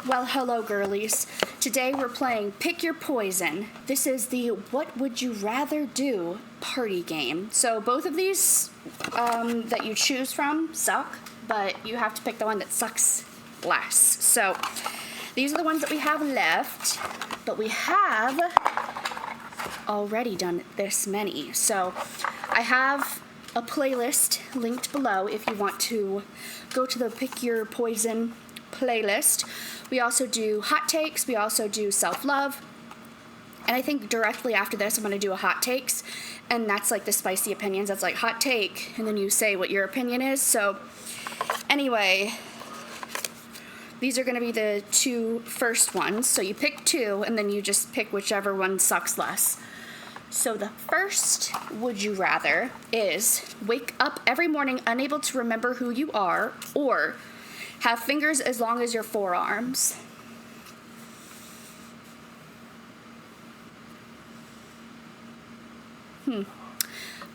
Well, hello, girlies. Today we're playing Pick Your Poison. This is the What Would You Rather Do party game. So both of these that you choose from suck, but you have to pick the one that sucks less. So these are the ones that we have left, but we have already done this many. So I have a playlist linked below if you want to go to the Pick Your Poison playlist. We also do hot takes, we also do self-love, and I think directly after this I'm going to do a hot takes, and that's like the spicy opinions. That's like hot take, and then you say what your opinion is. So anyway, these are going to be the two first ones. So you pick two, and then you just pick whichever one sucks less. So the first would you rather is wake up every morning unable to remember who you are, or have fingers as long as your forearms.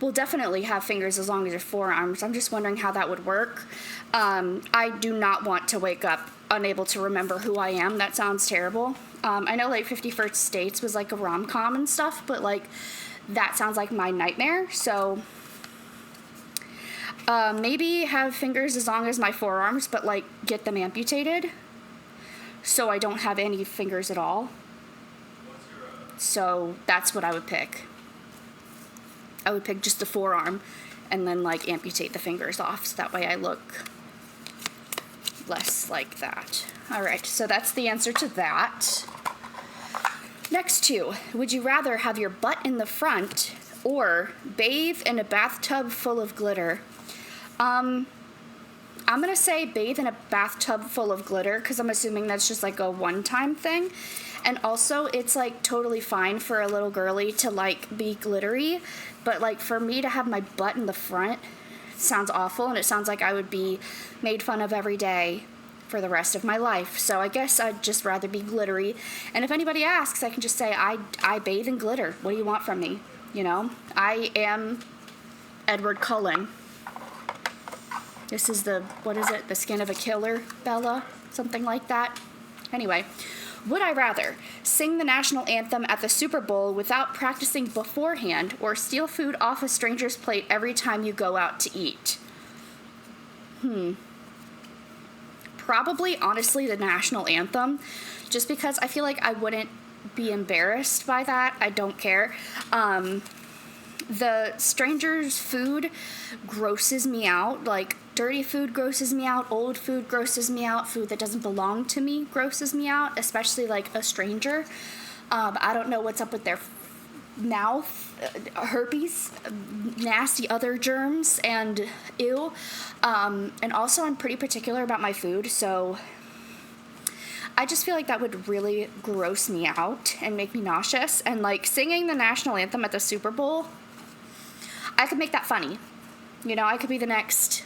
We'll definitely have fingers as long as your forearms. I'm just wondering how that would work. I do not want to wake up unable to remember who I am. That sounds terrible. I know like 50 First Dates was like a rom-com and stuff, but like that sounds like my nightmare. So maybe have fingers as long as my forearms, but like get them amputated so I don't have any fingers at all. So that's what I would pick. I would pick just the forearm and then like amputate the fingers off, so that way I look less like that. All right, so that's the answer to that. Next two, would you rather have your butt in the front or bathe in a bathtub full of glitter? I'm gonna say bathe in a bathtub full of glitter because I'm assuming that's just like a one-time thing. And also it's like totally fine for a little girly to like be glittery, but like for me to have my butt in the front sounds awful, and it sounds like I would be made fun of every day for the rest of my life. So I guess I'd just rather be glittery. And if anybody asks, I can just say I bathe in glitter. What do you want from me? You know, I am Edward Cullen. This is the, what is it? The Skin of a Killer, Bella? Something like that. Anyway, would I rather sing the national anthem at the Super Bowl without practicing beforehand, or steal food off a stranger's plate every time you go out to eat? Probably, honestly, the national anthem, just because I feel like I wouldn't be embarrassed by that. I don't care. The stranger's food grosses me out. Like, dirty food grosses me out, old food grosses me out, food that doesn't belong to me grosses me out, especially like a stranger. I don't know what's up with their mouth, herpes, nasty other germs, and ew. And also I'm pretty particular about my food, so I just feel like that would really gross me out and make me nauseous. And like singing the national anthem at the Super Bowl, I could make that funny. You know, I could be the next,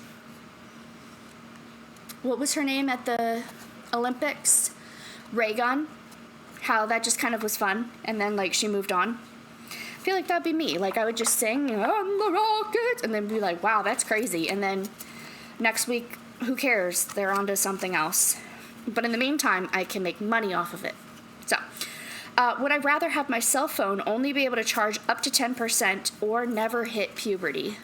what was her name at the Olympics? Reagan. How that just kind of was fun, and then like she moved on. I feel like that'd be me. Like I would just sing, "On the Rockets," and then be like, wow, that's crazy. And then next week, who cares? They're on to something else. But in the meantime, I can make money off of it. So, would I rather have my cell phone only be able to charge up to 10% or never hit puberty?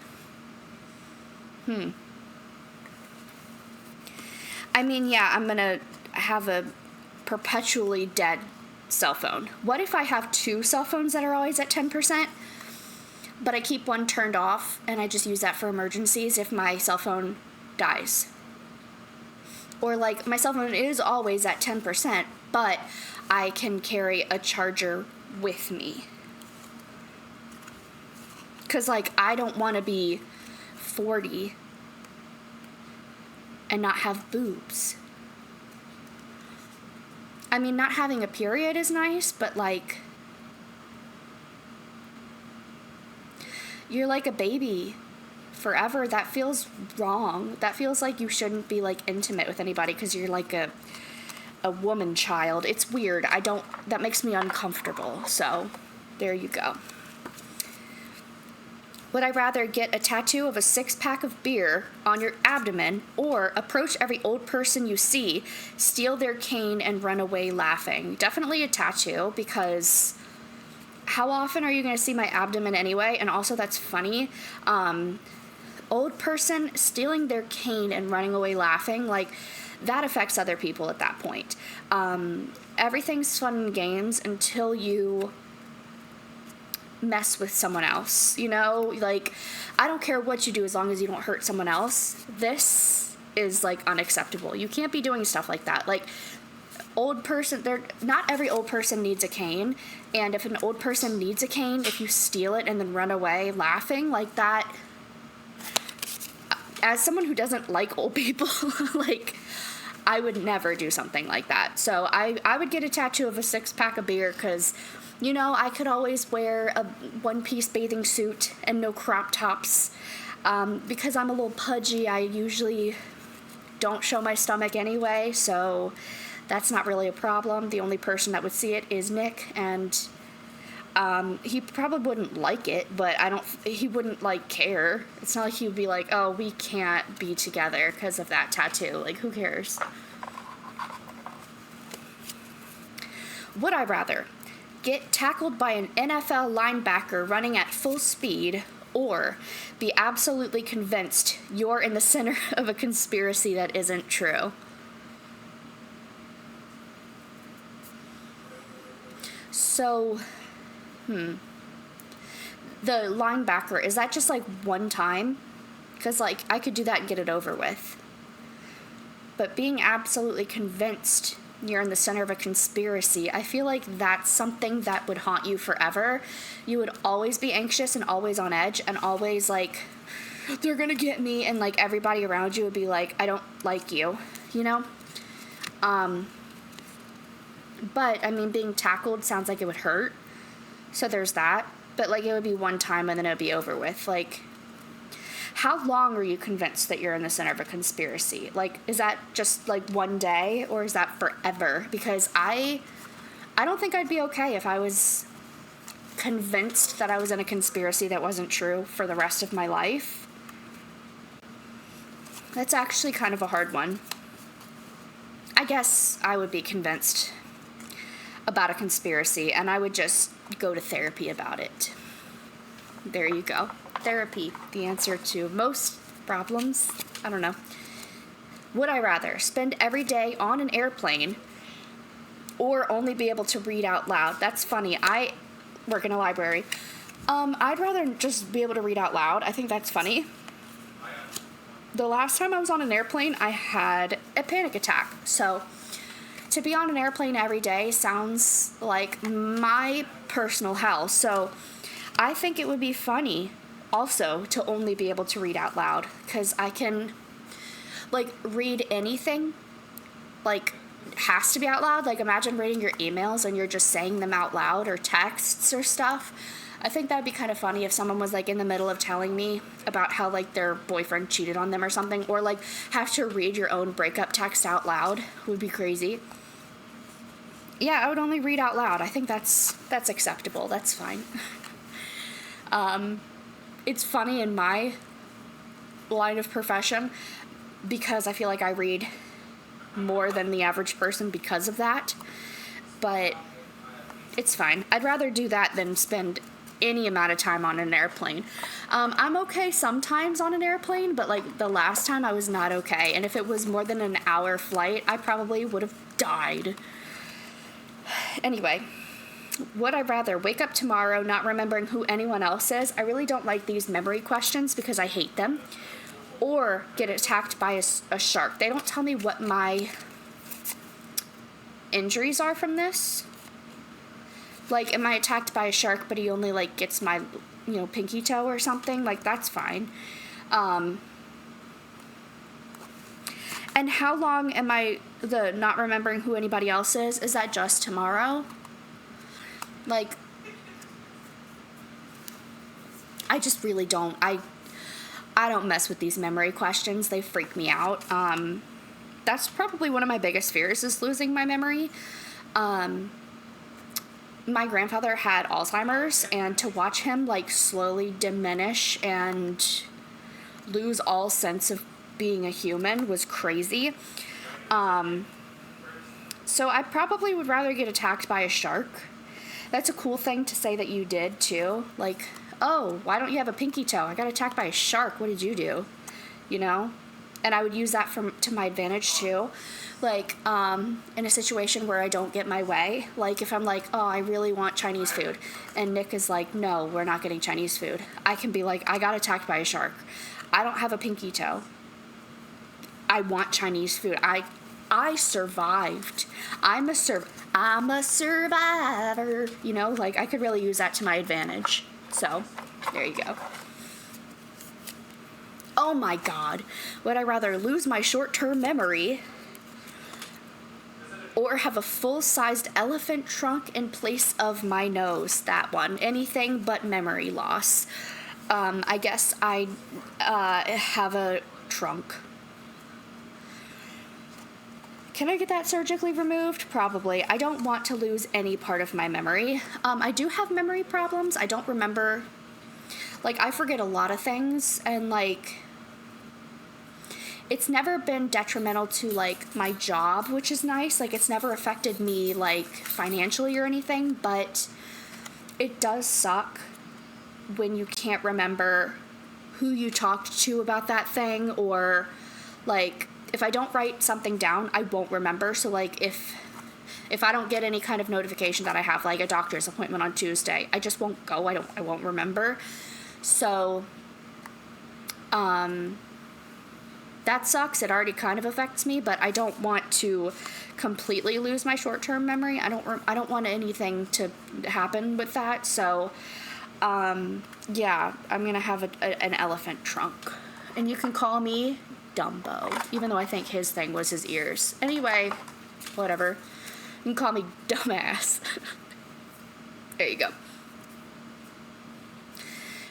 I mean, yeah, I'm gonna have a perpetually dead cell phone. What if I have two cell phones that are always at 10%, but I keep one turned off and I just use that for emergencies if my cell phone dies? Or like my cell phone is always at 10%, but I can carry a charger with me. Because like I don't want to be 40 and not have boobs. I mean, not having a period is nice, but like, you're like a baby forever. That feels wrong. That feels like you shouldn't be like intimate with anybody because you're like a woman child. It's weird. That makes me uncomfortable. So there you go. Would I rather get a tattoo of a 6-pack of beer on your abdomen or approach every old person you see, steal their cane, and run away laughing? Definitely a tattoo, because how often are you going to see my abdomen anyway? And also, that's funny. Old person stealing their cane and running away laughing, like, that affects other people at that point. Everything's fun and games until you mess with someone else, you know? Like, I don't care what you do as long as you don't hurt someone else. This is, like, unacceptable. You can't be doing stuff like that. Like, not every old person needs a cane, and if an old person needs a cane, if you steal it and then run away laughing like that, as someone who doesn't like old people, like, I would never do something like that. So I would get a tattoo of a 6-pack of beer, because, you know, I could always wear a one-piece bathing suit and no crop tops. Because I'm a little pudgy, I usually don't show my stomach anyway, so that's not really a problem. The only person that would see it is Nick, and he probably wouldn't like it, but he wouldn't, like, care. It's not like he would be like, oh, we can't be together because of that tattoo. Like, who cares? Would I rather get tackled by an NFL linebacker running at full speed, or be absolutely convinced you're in the center of a conspiracy that isn't true? So, the linebacker, is that just, like, one time? Because, like, I could do that and get it over with. But being absolutely convinced you're in the center of a conspiracy, I feel like that's something that would haunt you forever. You would always be anxious and always on edge and always, like, they're gonna get me, and, like, everybody around you would be like, I don't like you, you know? But, I mean, being tackled sounds like it would hurt. So there's that. But, like, it would be one time and then it would be over with. Like, how long are you convinced that you're in the center of a conspiracy? Like, is that just, like, one day, or is that forever? Because I don't think I'd be okay if I was convinced that I was in a conspiracy that wasn't true for the rest of my life. That's actually kind of a hard one. I guess I would be convinced about a conspiracy, and I would just go to therapy about it. There you go. Therapy, the answer to most problems. I don't know. Would I rather spend every day on an airplane or only be able to read out loud? That's funny. I work in a library. I'd rather just be able to read out loud. I think that's funny. The last time I was on an airplane, I had a panic attack. So to be on an airplane every day sounds like my personal hell. So I think it would be funny also to only be able to read out loud, because I can, like, read anything, like, has to be out loud. Like, imagine reading your emails and you're just saying them out loud, or texts or stuff. I think that would be kind of funny if someone was, like, in the middle of telling me about how, like, their boyfriend cheated on them or something, or, like, have to read your own breakup text out loud. Would be crazy. Yeah, I would only read out loud. I think that's acceptable. That's fine. It's funny in my line of profession, because I feel like I read more than the average person because of that. But it's fine. I'd rather do that than spend any amount of time on an airplane. I'm okay sometimes on an airplane, but, like, the last time I was not okay. And if it was more than an hour flight, I probably would have died. Anyway, would I rather wake up tomorrow not remembering who anyone else is? I really don't like these memory questions because I hate them. Or get attacked by a shark. They don't tell me what my injuries are from this. Like, am I attacked by a shark, but he only, like, gets my, you know, pinky toe or something? Like, that's fine. And how long am I the not remembering who anybody else is? Is that just tomorrow? Like, I just really don't. I don't mess with these memory questions. They freak me out. That's probably one of my biggest fears, is losing my memory. my grandfather had Alzheimer's, and to watch him like slowly diminish and lose all sense of being a human was crazy. So I probably would rather get attacked by a shark. That's a cool thing to say that you did too. Like, oh, why don't you have a pinky toe? I got attacked by a shark. What did you do? You know? And I would use that to my advantage too. Like, in a situation where I don't get my way. Like, if I'm like, oh, I really want Chinese food. And Nick is like, no, we're not getting Chinese food. I can be like, I got attacked by a shark. I don't have a pinky toe. I want Chinese food. I survived. I'm a survivor. You know, like, I could really use that to my advantage. So, there you go. Oh my God. Would I rather lose my short-term memory or have a full-sized elephant trunk in place of my nose? That one. Anything but memory loss. I guess I have a trunk. Can I get that surgically removed? Probably. I don't want to lose any part of my memory. I do have memory problems. I don't remember. Like, I forget a lot of things, and, like, it's never been detrimental to, like, my job, which is nice. Like, it's never affected me, like, financially or anything, but it does suck when you can't remember who you talked to about that thing, or, like, if I don't write something down, I won't remember. So, like, if I don't get any kind of notification that I have, like, a doctor's appointment on Tuesday, I just won't go. I won't remember. So, that sucks. It already kind of affects me, but I don't want to completely lose my short-term memory. I don't want anything to happen with that. So, yeah, I'm gonna have an elephant trunk, and you can call me Dumbo, even though I think his thing was his ears. Anyway, whatever. You can call me dumbass. There you go.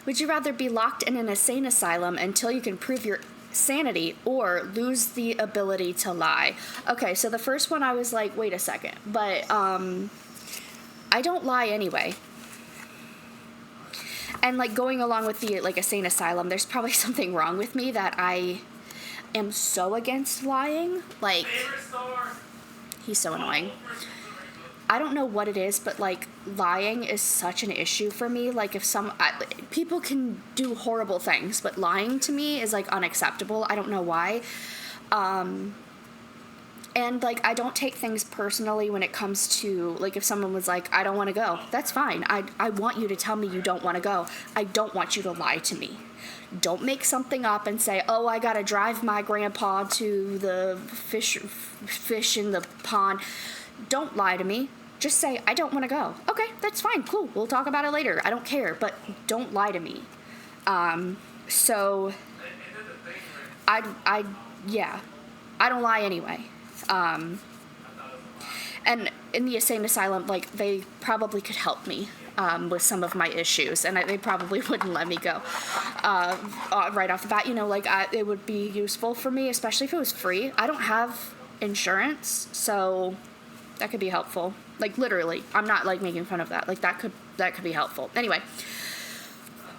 Would you rather be locked in an insane asylum until you can prove your sanity or lose the ability to lie? Okay, so the first one I was like, wait a second, but I don't lie anyway. And, like, going along with the, like, insane asylum, there's probably something wrong with me that I am so against lying. Like, he's so annoying. I don't know what it is, but, like, lying is such an issue for me. Like, if people can do horrible things, but lying to me is, like, unacceptable. I don't know why. And, like, I don't take things personally when it comes to, like, if someone was like, I don't want to go. That's fine. I want you to tell me you don't want to go. I don't want you to lie to me. Don't make something up and say, oh, I gotta drive my grandpa to the fish in the pond. Don't lie to me. Just say, I don't want to go. Okay, that's fine. Cool. We'll talk about it later. I don't care, but don't lie to me. So, yeah, I don't lie anyway. And in the insane asylum, like, they probably could help me with some of my issues, and they probably wouldn't let me go right off the bat. You know, like, it would be useful for me, especially if it was free. I don't have insurance, so that could be helpful. Like, literally, I'm not, like, making fun of that. Like, that could be helpful. Anyway,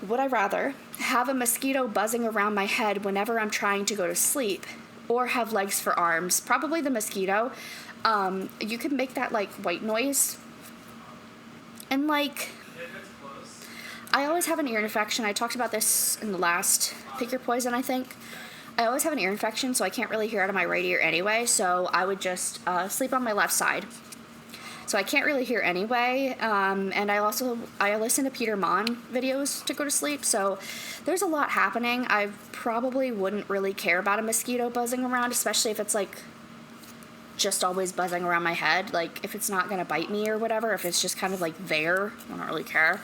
would I rather have a mosquito buzzing around my head whenever I'm trying to go to sleep, or have legs for arms? Probably the mosquito. You can make that, like, white noise. And, like, I always have an ear infection. I talked about this in the last Pick Your Poison, I think. I always have an ear infection, so I can't really hear out of my right ear anyway, so I would just sleep on my left side. So I can't really hear anyway, and I listen to Peter Mon videos to go to sleep, so there's a lot happening. I probably wouldn't really care about a mosquito buzzing around, especially if it's, like, just always buzzing around my head. Like, if it's not gonna bite me or whatever, if it's just kind of, like, there, I don't really care.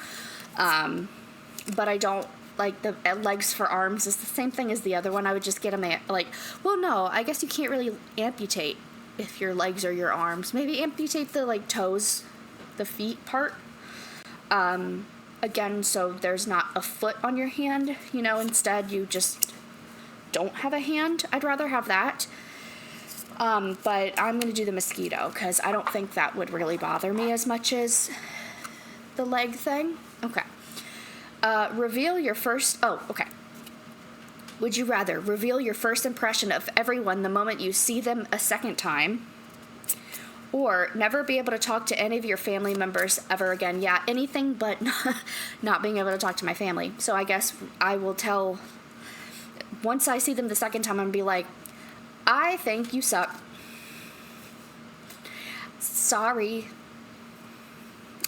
But I don't, like, the legs for arms is the same thing as the other one. I would just get them, like, well, no, I guess you can't really amputate if your legs or your arms. Maybe amputate the, like, toes, the feet part. Again, so there's not a foot on your hand, you know, instead you just don't have a hand. I'd rather have that. But I'm going to do the mosquito, because I don't think that would really bother me as much as the leg thing? Okay. Reveal your first... Oh, okay. Would you rather reveal your first impression of everyone the moment you see them a second time, or never be able to talk to any of your family members ever again? Yeah, anything but not being able to talk to my family. So I guess I will tell... Once I see them the second time, I'm going to be like, I think you suck. Sorry.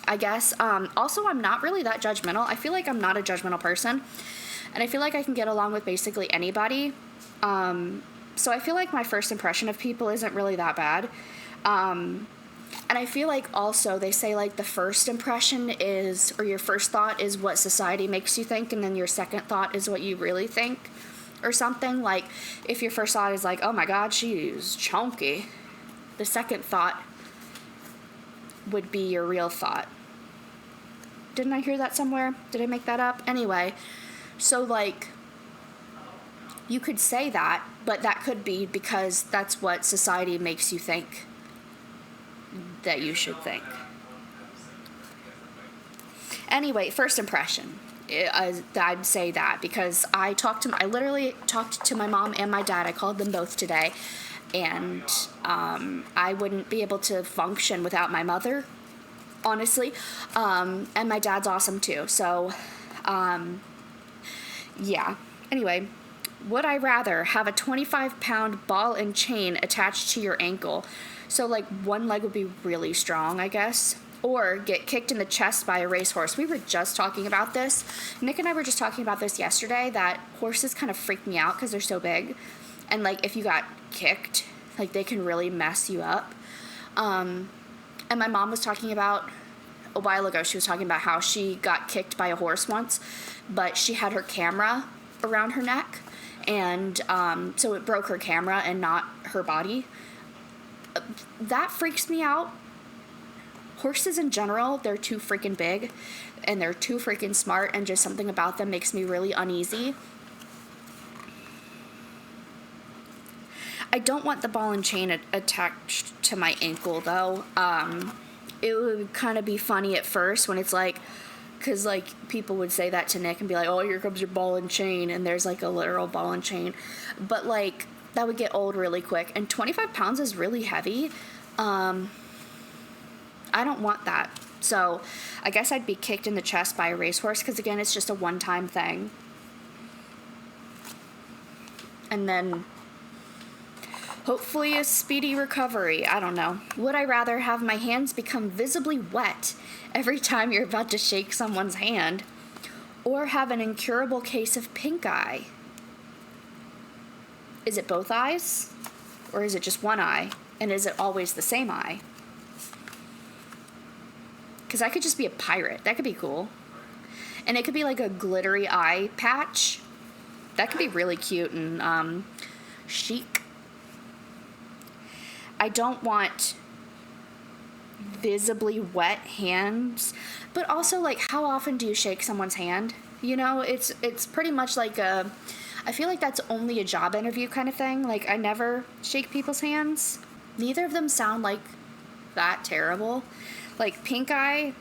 I guess. Also, I'm not really that judgmental. I feel like I'm not a judgmental person. And I feel like I can get along with basically anybody. So I feel like my first impression of people isn't really that bad. And I feel like also they say like the first impression is, or your first thought is what society makes you think, and then your second thought is what you really think, or something. Like if your first thought is like, oh my god, she's chunky, the second thought would be your real thought. Didn't I hear that somewhere? Did I make that up? Anyway, so like you could say that, but that could be because that's what society makes you think that you should think. Anyway, first impression. I'd say that because I literally talked to my mom and my dad. I called them both today, and I wouldn't be able to function without my mother, honestly. And my dad's awesome too. So, yeah. Anyway, would I rather have a 25-pound ball and chain attached to your ankle? So, like, one leg would be really strong, I guess. Or get kicked in the chest by a racehorse. We were just talking about this. Nick and I were just talking about this yesterday, that horses kind of freak me out because they're so big. And, like, if you got kicked, like, they can really mess you up. And my mom was talking about, a while ago, she was talking about how she got kicked by a horse once, but she had her camera around her neck. And so it broke her camera and not her body. That freaks me out. Horses in general, they're too freaking big and they're too freaking smart, and just something about them makes me really uneasy. I don't want the ball and chain attached to my ankle though. It would kind of be funny at first when it's like, because like people would say that to Nick and be like, oh, here comes your ball and chain, and there's like a literal ball and chain. But like that would get old really quick, and 25 pounds is really heavy. I don't want that. So I guess I'd be kicked in the chest by a racehorse because, again, it's just a one-time thing. And then hopefully a speedy recovery. I don't know. Would I rather have my hands become visibly wet every time you're about to shake someone's hand, or have an incurable case of pink eye? Is it both eyes? Or is it just one eye? And is it always the same eye? Because I could just be a pirate. That could be cool. And it could be like a glittery eye patch. That could be really cute and chic. I don't want visibly wet hands. But also, like, how often do you shake someone's hand? You know, it's pretty much like I feel like that's only a job interview kind of thing. Like, I never shake people's hands. Neither of them sound like that terrible. Like, pink eye,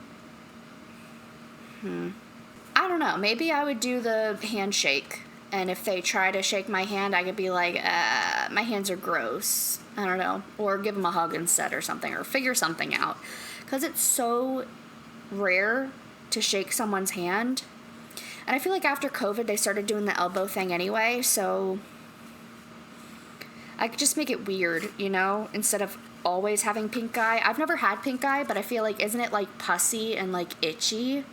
I don't know. Maybe I would do the handshake. And if they try to shake my hand, I could be like, my hands are gross. I don't know. Or give them a hug instead or something. Or figure something out. Because it's so rare to shake someone's hand. And I feel like after COVID, they started doing the elbow thing anyway. So I could just make it weird, you know? Instead of always having pink eye. I've never had pink eye, but I feel like, isn't it like pussy and like itchy?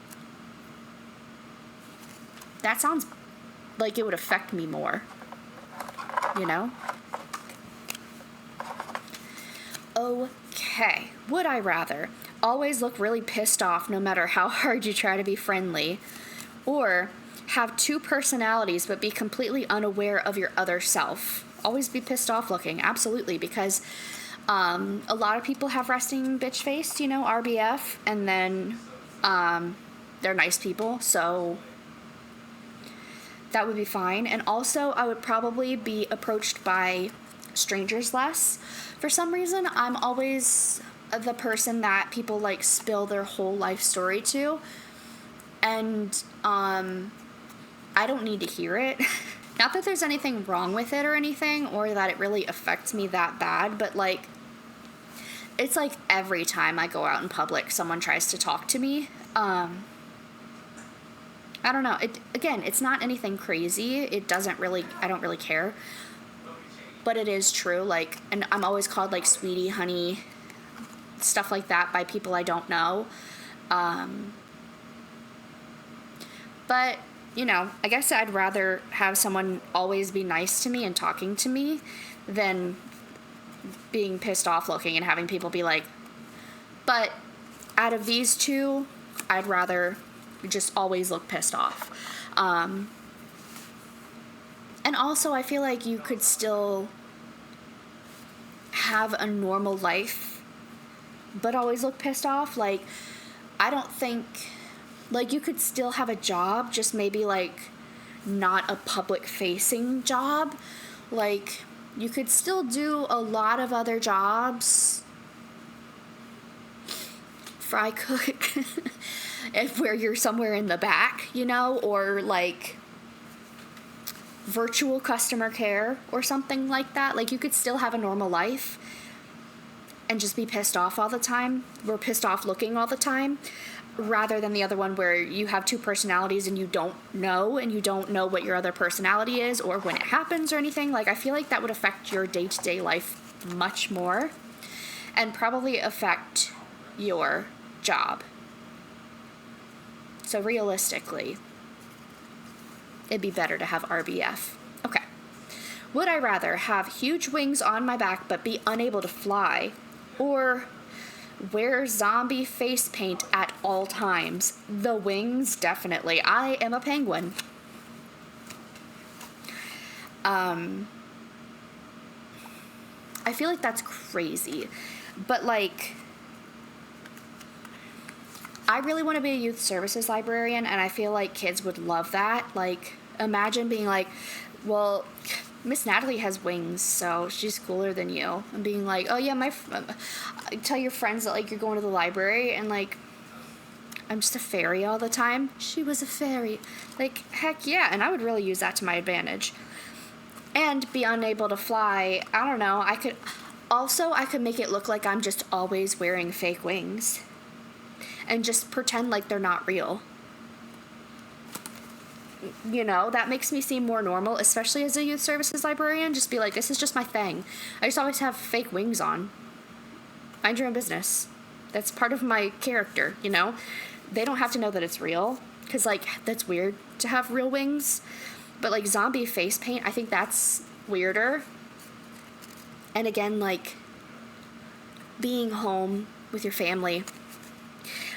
That sounds like it would affect me more, you know? Okay, would I rather always look really pissed off no matter how hard you try to be friendly, or have two personalities but be completely unaware of your other self? Always be pissed off looking, absolutely, because a lot of people have resting bitch face, you know, RBF, and then they're nice people, so that would be fine. And also, I would probably be approached by strangers less. For some reason, I'm always the person that people like spill their whole life story to, and I don't need to hear it. Not that there's anything wrong with it or anything, or that it really affects me that bad, but like, it's like every time I go out in public, someone tries to talk to me. I don't know. Again, it's not anything crazy. I don't really care. But it is true, like, and I'm always called like sweetie, honey, stuff like that by people I don't know. But, you know, I guess I'd rather have someone always be nice to me and talking to me than being pissed off looking and having people be like, but out of these two, I'd rather just always look pissed off. And also, I feel like you could still have a normal life, but always look pissed off. Like, I don't think, like, you could still have a job, just maybe, like, not a public-facing job. Like, you could still do a lot of other jobs. Fry cook. Where you're somewhere in the back, you know, or, like, virtual customer care or something like that. Like, you could still have a normal life and just be pissed off all the time, or pissed off looking all the time, rather than the other one where you have two personalities and you don't know what your other personality is or when it happens or anything. Like, I feel like that would affect your day-to-day life much more and probably affect your job. So realistically, it'd be better to have RBF. Okay. Would I rather have huge wings on my back but be unable to fly, or wear zombie face paint at all times? The wings, definitely. I am a penguin. I feel like that's crazy. But, like, I really want to be a youth services librarian, and I feel like kids would love that. Like, imagine being like, well, Miss Natalie has wings, so she's cooler than you. And being like, oh yeah, tell your friends that, like, you're going to the library, and, like, I'm just a fairy all the time. She was a fairy. Like, heck yeah, and I would really use that to my advantage. And be unable to fly, I don't know, I could make it look like I'm just always wearing fake wings. And just pretend like they're not real. You know, that makes me seem more normal, especially as a youth services librarian. Just be like, this is just my thing. I just always have fake wings on. Mind your own business. That's part of my character, you know? They don't have to know that it's real, because, like, that's weird to have real wings. But, like, zombie face paint, I think that's weirder. And again, like, being home with your family,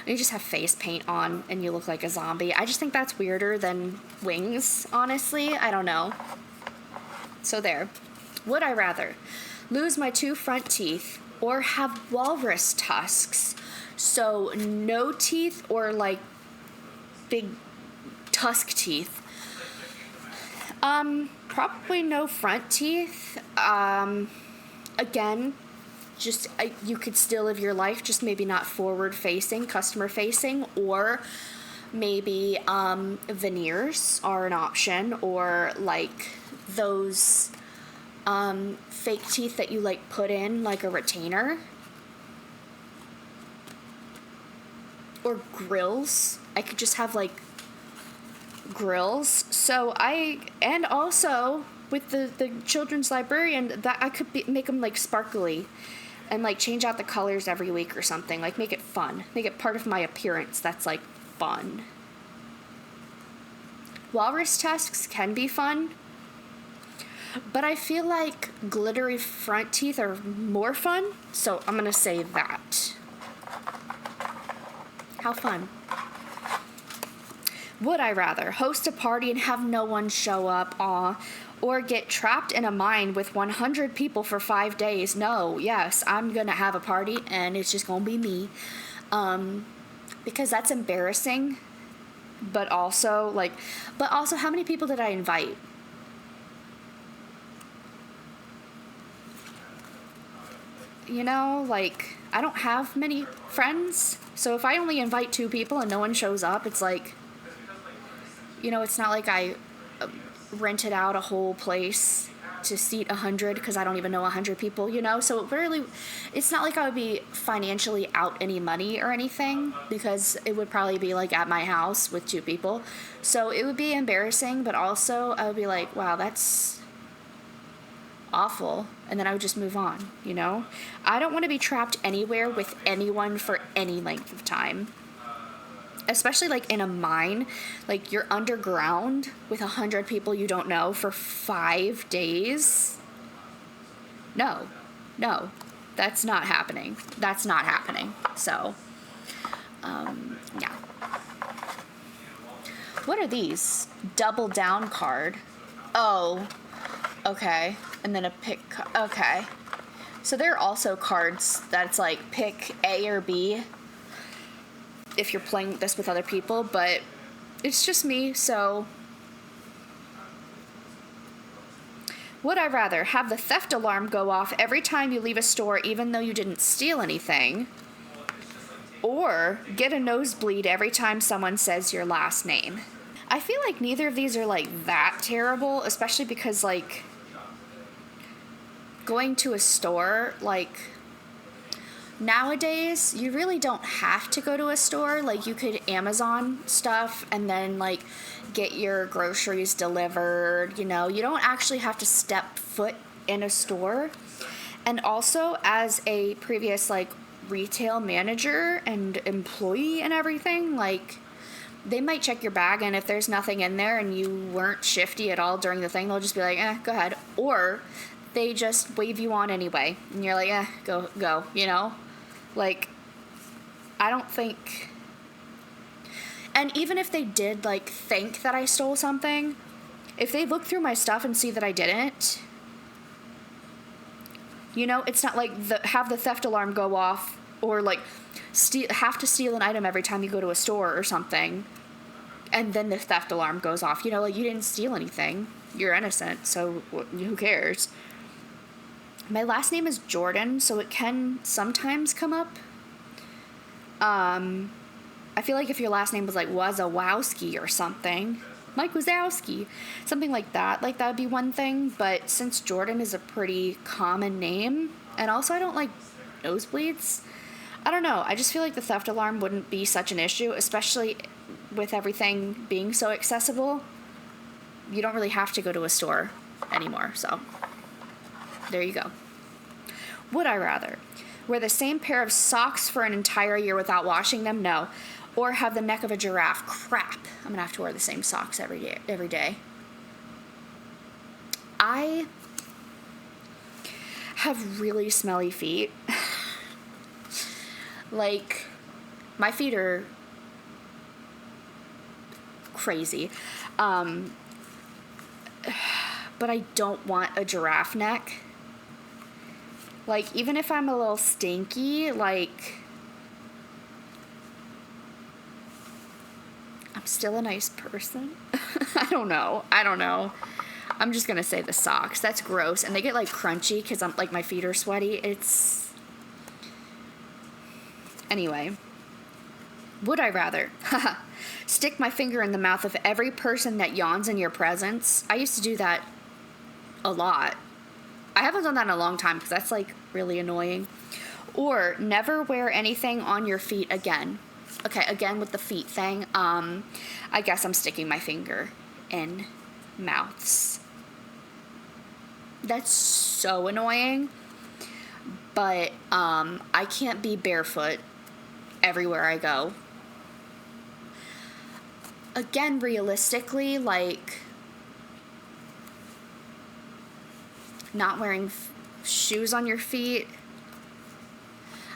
you just have face paint on and you look like a zombie. I just think that's weirder than wings, honestly. I don't know. So there. Would I rather lose my 2 front teeth or have walrus tusks? So no teeth or, like, big tusk teeth. Probably no front teeth. Again, just you could still live your life, just maybe not forward facing, customer facing, or maybe veneers are an option, or like those fake teeth that you like put in like a retainer, or grills. I could just have like grills. So and also with the children's librarian, that I could make them like sparkly and like change out the colors every week or something. Like, make it fun. Make it part of my appearance that's like fun. Walrus tusks can be fun, but I feel like glittery front teeth are more fun, so I'm gonna say that. How fun. Would I rather host a party and have no one show up, or get trapped in a mine with 100 people for 5 days? No, yes, I'm gonna have a party and it's just gonna be me. Because that's embarrassing, but also how many people did I invite? You know, like, I don't have many friends, so if I only invite 2 people and no one shows up, it's like, it's not like I rented out a whole place to seat 100 because I don't even know 100 people, so it's not like I would be financially out any money or anything, because it would probably be like at my house with 2 people, so it would be embarrassing, but also I would be like, wow, that's awful, and then I would just move on. I don't want to be trapped anywhere with anyone for any length of time, especially like in a mine. Like, you're underground with 100 people you don't know for 5 days. No, that's not happening. So yeah. What are these? Double down card. Oh, okay. And then a pick. Okay, so there are also cards that's like pick A or B if you're playing this with other people, but it's just me, so would I rather have the theft alarm go off every time you leave a store even though you didn't steal anything, or get a nosebleed every time someone says your last name? I feel like neither of these are like that terrible, especially because like going to a store, like nowadays, you really don't have to go to a store. Like, you could Amazon stuff and then, like, get your groceries delivered, You don't actually have to step foot in a store. And also, as a previous, like, retail manager and employee and everything, like, they might check your bag, and if there's nothing in there and you weren't shifty at all during the thing, they'll just be like, go ahead. Or they just wave you on anyway, and you're like, go, Like, I don't think... And even if they did, like, think that I stole something, if they look through my stuff and see that I didn't, it's not like have the theft alarm go off, or, like, have to steal an item every time you go to a store or something, and then the theft alarm goes off. Like, you didn't steal anything. You're innocent, so who cares? My last name is Jordan, so it can sometimes come up. I feel like if your last name was like Wazowski or something, Mike Wazowski, something like that would be one thing. But since Jordan is a pretty common name, and also I don't like nosebleeds, I don't know. I just feel like the theft alarm wouldn't be such an issue, especially with everything being so accessible. You don't really have to go to a store anymore, so there you go. Would I rather wear the same pair of socks for an entire year without washing them? No. Or have the neck of a giraffe? Crap. I'm going to have to wear the same socks every day. I have really smelly feet. Like, my feet are crazy. But I don't want a giraffe neck. Like, even if I'm a little stinky, like, I'm still a nice person. I don't know. I'm just gonna say the socks. That's gross. And they get, like, crunchy because my feet are sweaty. Anyway. Would I rather stick my finger in the mouth of every person that yawns in your presence? I used to do that a lot. I haven't done that in a long time because that's, like, really annoying. Or never wear anything on your feet again. Okay, again with the feet thing, I guess I'm sticking my finger in mouths. That's so annoying. But I can't be barefoot everywhere I go. Again, realistically, like, not wearing shoes on your feet.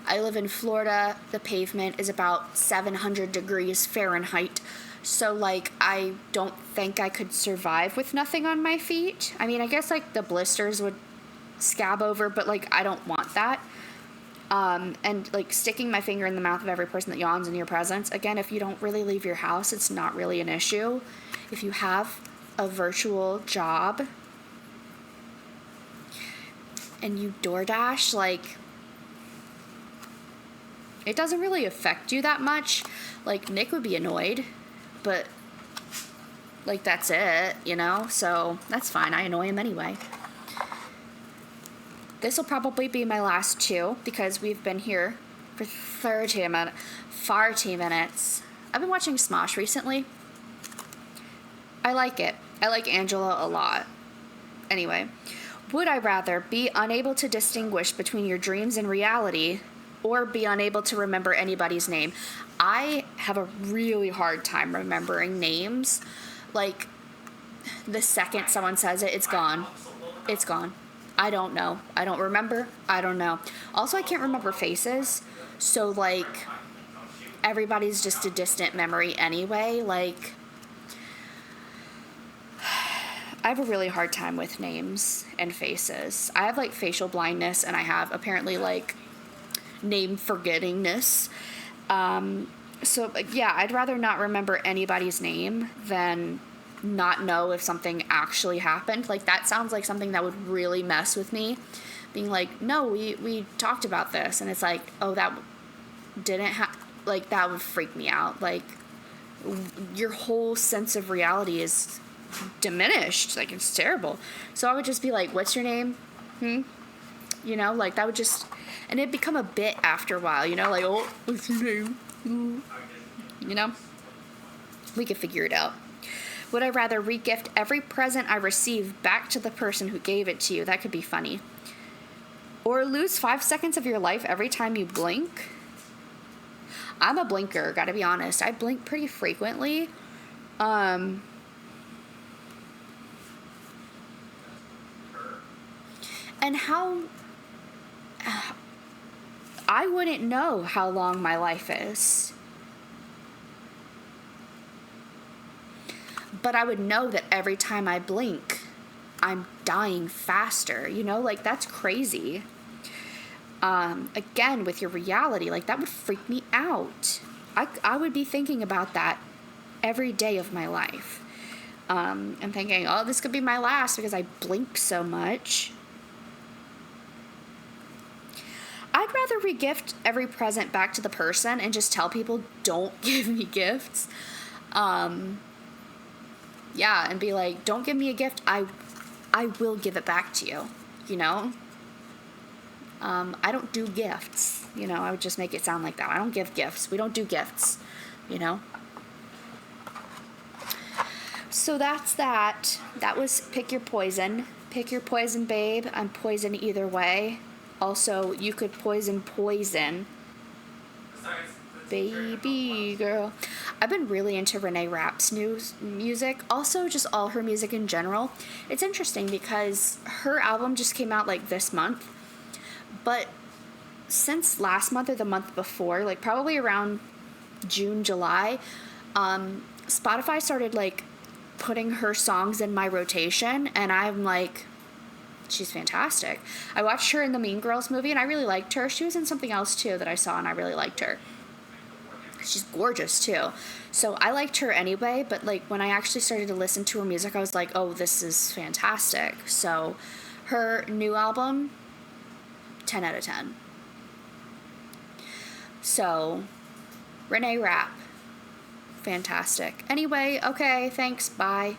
I live in Florida. The pavement is about 700 degrees Fahrenheit. So, like, I don't think I could survive with nothing on my feet. I mean, I guess, like, the blisters would scab over, but, like, I don't want that. And, like, sticking my finger in the mouth of every person that yawns in your presence. Again, if you don't really leave your house, it's not really an issue. If you have a virtual job and you DoorDash, like, it doesn't really affect you that much. Like, Nick would be annoyed, but, like, that's it, you know? So, that's fine. I annoy him anyway. This will probably be my last two, because we've been here for 40 minutes. I've been watching Smosh recently. I like it. I like Angela a lot. Anyway, would I rather be unable to distinguish between your dreams and reality, or be unable to remember anybody's name? I have a really hard time remembering names. Like, the second someone says it, it's gone. It's gone. I don't know. I don't remember. I don't know. Also, I can't remember faces. So, like, everybody's just a distant memory anyway. Like, I have a really hard time with names and faces. I have, like, facial blindness, and I have, apparently, like, name forgettingness. So, yeah, I'd rather not remember anybody's name than not know if something actually happened. Like, that sounds like something that would really mess with me. Being like, no, we talked about this. And it's like, oh, that didn't like, that would freak me out. Like, your whole sense of reality is diminished. Like, it's terrible. So I would just be like, what's your name? You know, like, that would just, and it'd become a bit after a while, you know, like, oh, what's your name? You know, we could figure it out. Would I rather regift every present I receive back to the person who gave it to you? That could be funny. Or lose 5 seconds of your life every time you blink? I'm a blinker, gotta be honest. I blink pretty frequently. And how... I wouldn't know how long my life is. But I would know that every time I blink, I'm dying faster. You know, like, that's crazy. Again, with your reality, like, that would freak me out. I would be thinking about that every day of my life. And thinking, oh, this could be my last because I blink so much. I'd rather regift every present back to the person and just tell people, don't give me gifts. Yeah, and be like, don't give me a gift. I will give it back to you, you know? I don't do gifts, you know? I would just make it sound like that. I don't give gifts. We don't do gifts, you know? So that's that. That was Pick Your Poison. Pick your poison, babe. I'm poison either way. Also, you could poison. Baby girl. I've been really into Renee Rapp's new music. Also, just all her music in general. It's interesting because her album just came out, like, this month. But since last month or the month before, like, probably around June, July, Spotify started, like, putting her songs in my rotation. And I'm like, she's fantastic. I watched her in the Mean Girls movie, and I really liked her. She was in something else, too, that I saw, and I really liked her. She's gorgeous, too. So I liked her anyway, but, like, when I actually started to listen to her music, I was like, oh, this is fantastic. So her new album, 10 out of 10. So, Renee Rapp, fantastic. Anyway, okay, thanks, bye.